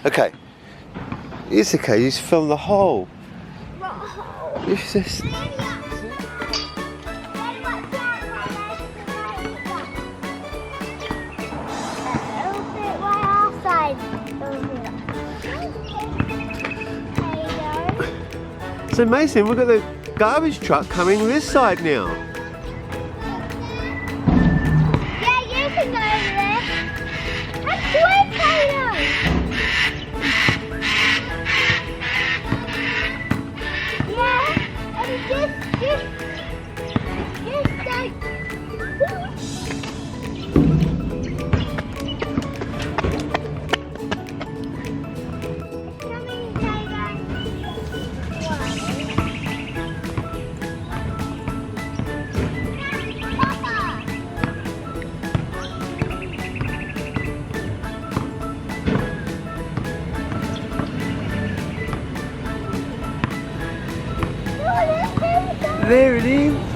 Okay. It's okay, you just film the hole. What hole? It's just... So Mason, we've got the garbage truck coming this side now. Yeah, you can go over there. That's way Taylor. Yeah, and just like. Coming, Taylor. Papa. There it is.